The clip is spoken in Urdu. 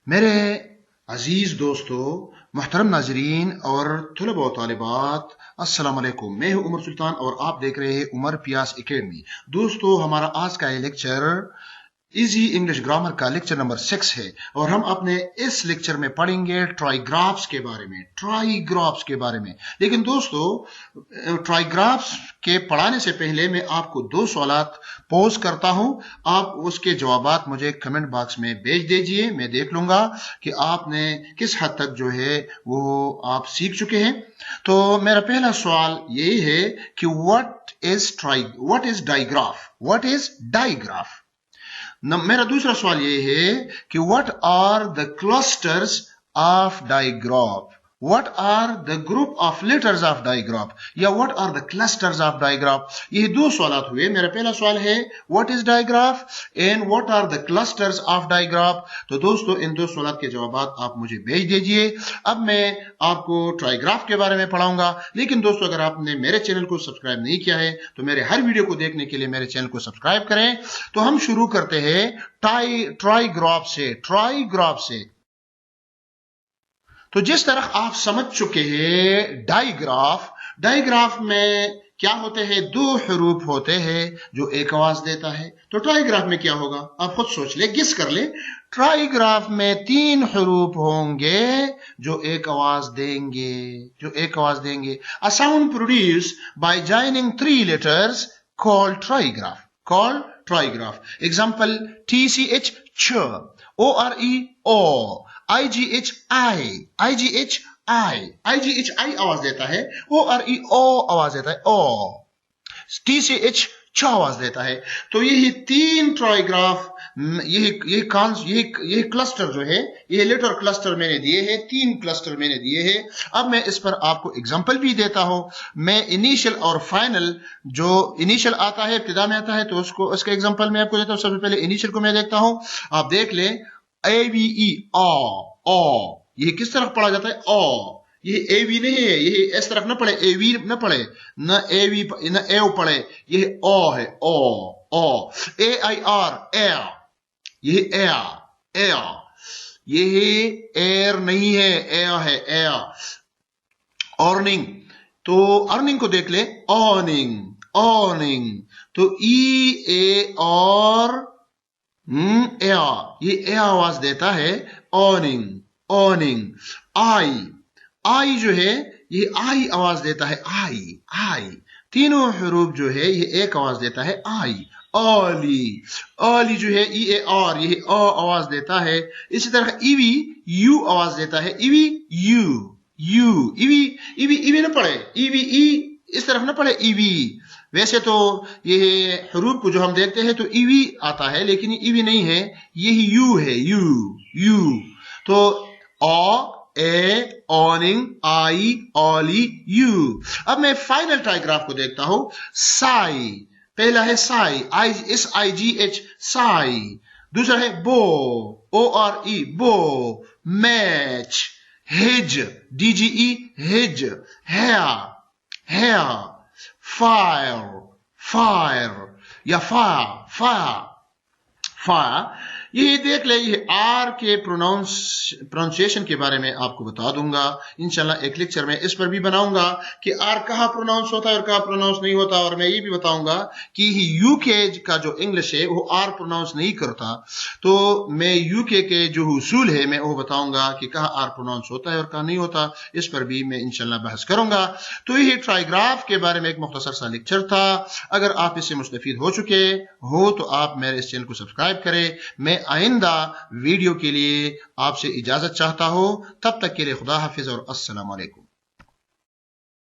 میرے عزیز دوستو، محترم ناظرین اور طلبہ و طالبات، السلام علیکم۔ میں ہوں عمر سلطان اور آپ دیکھ رہے ہیں عمر پیاس اکیڈمی۔ دوستو، ہمارا آج کا یہ لیکچر ایزی انگلش گرامر کا لیکچر نمبر 6 ہے اور ہم اپنے اس لیکچر میں پڑھیں گے ٹرائیگرافس کے بارے میں۔ لیکن دوستو، ٹرائیگرافس کے پڑھانے سے پہلے میں آپ کو 2 سوالات پوز کرتا ہوں۔ آپ اس کے جوابات مجھے کمنٹ باکس میں بھیج دیجئے، میں دیکھ لوں گا کہ آپ نے کس حد تک جو ہے وہ آپ سیکھ چکے ہیں۔ تو میرا پہلا سوال یہی ہے کہ what is digraph؟ میرا دوسرا سوال یہ ہے کہ what are the clusters of digraph؟ What are the group of letters of digraph؟ یا what are the clusters of digraph؟ یہ 2 سوالات ہوئے۔ میرا پہلا سوال ہے what is digraph and what are the clusters of digraph؟ تو دوستو، ان 2 سوالات کے جوابات آپ مجھے بھیج دیجئے۔ اب میں آپ کو ٹرائیگراف کے بارے میں پڑھاؤں گا۔ لیکن دوستو، اگر آپ نے میرے چینل کو سبسکرائب نہیں کیا ہے تو میرے ہر ویڈیو کو دیکھنے کے لیے میرے چینل کو سبسکرائب کریں۔ تو ہم شروع کرتے ہیں ٹرائیگراف سے۔ تو جس طرح آپ سمجھ چکے ہیں، ڈائیگراف میں کیا ہوتے ہیں؟ 2 حروف ہوتے ہیں جو ایک آواز دیتا ہے۔ تو ٹرائیگراف میں کیا ہوگا؟ آپ خود سوچ لیں، گس کر لیں۔ ٹرائیگراف میں 3 حروف ہوں گے جو ایک آواز دیں گے۔ A sound produced by joining 3 letters called trigraph. Example: TCH ch, ORE o, IGH I آواز دیتا ہے، ORE o آواز دیتا ہے o، TCH چ آواز دیتا ہے۔ تو یہی 3 ٹرائیگراف، یہی کلسٹر جو ہے، یہ لیٹر کلسٹر میں نے دیے ہیں، 3 کلسٹر میں نے دیے ہیں۔ اب میں اس پر آپ کو اگزامپل بھی دیتا ہوں۔ میں انیشل اور فائنل، جو انیشل آتا ہے، ابتدا میں آتا ہے، تو اس کا اگزامپل میں آپ کو دیتا ہوں۔ سب سے پہلے انیشل کو میں دیکھتا ہوں۔ آپ دیکھ لیں، AVE او، یہ کس طرح پڑھا جاتا ہے؟ او، یہ اے وی نہیں ہے، یہ اس طرف نہ پڑھے، اے وی نہ پڑھے، نہ اے وی نہ ایو پڑھے، یہ او ہے، او۔ AIR ایر، یہ ایر، یہ ایر نہیں ہے، ایر ہے، ایر۔ ارننگ، تو ارننگ کو دیکھ لیں، اورننگ، تو EAR یہ اے آواز دیتا ہے، اورننگ۔ آئی جو ہے، یہ آئی آواز دیتا ہے، آئی۔ تینوں حروف جو ہے یہ ایک آواز دیتا ہے، آئی۔ اولی جو ہے، EAR، یہ او آواز دیتا ہے۔ اسی طرح ایوی یو آواز دیتا ہے، ایوی نہ پڑھے، ایوی اس طرف نہ پڑھے، ایوی۔ ویسے تو یہ حروف کو جو ہم دیکھتے ہیں تو ایوی آتا ہے، لیکن یہ ایوی نہیں ہے، یہی یو ہے، یو۔ تو اے، اورننگ، آئی، اولی، یو۔ اب میں فائنل ٹرائیگراف کو دیکھتا ہوں۔ سائی، پہلا ہے سائی، SIGH، سائی۔ دوسرا ہے بو، ORE بو۔ Match, hedge, DGE hedge. Hair, fire یا فائر۔ یہ دیکھ لیں، یہ آر کے پروننسیشن کے بارے میں آپ کو بتا دوں گا انشاءاللہ ایک لیکچر میں۔ اس پر بھی بناؤں گا کہ آر کہاں پروننس ہوتا ہے اور کہاں پروننس نہیں ہوتا، اور میں یہ بھی بتاؤں گا کہ یو کے کا جو انگلش ہے وہ آر پروننس نہیں کرتا۔ تو میں یو کے جو حصول ہے میں وہ بتاؤں گا کہ کہاں آر پروننس ہوتا ہے اور کہاں نہیں ہوتا، اس پر بھی میں انشاءاللہ بحث کروں گا۔ تو یہ ٹرائیگراف کے بارے میں ایک مختصر سا لیکچر تھا۔ اگر آپ اس سے مستفید ہو چکے ہو تو آپ میرے اس چینل کو سبسکرائب کریں۔ میں آئندہ ویڈیو کے لیے آپ سے اجازت چاہتا ہوں، تب تک کے لیے خدا حافظ اور السلام علیکم۔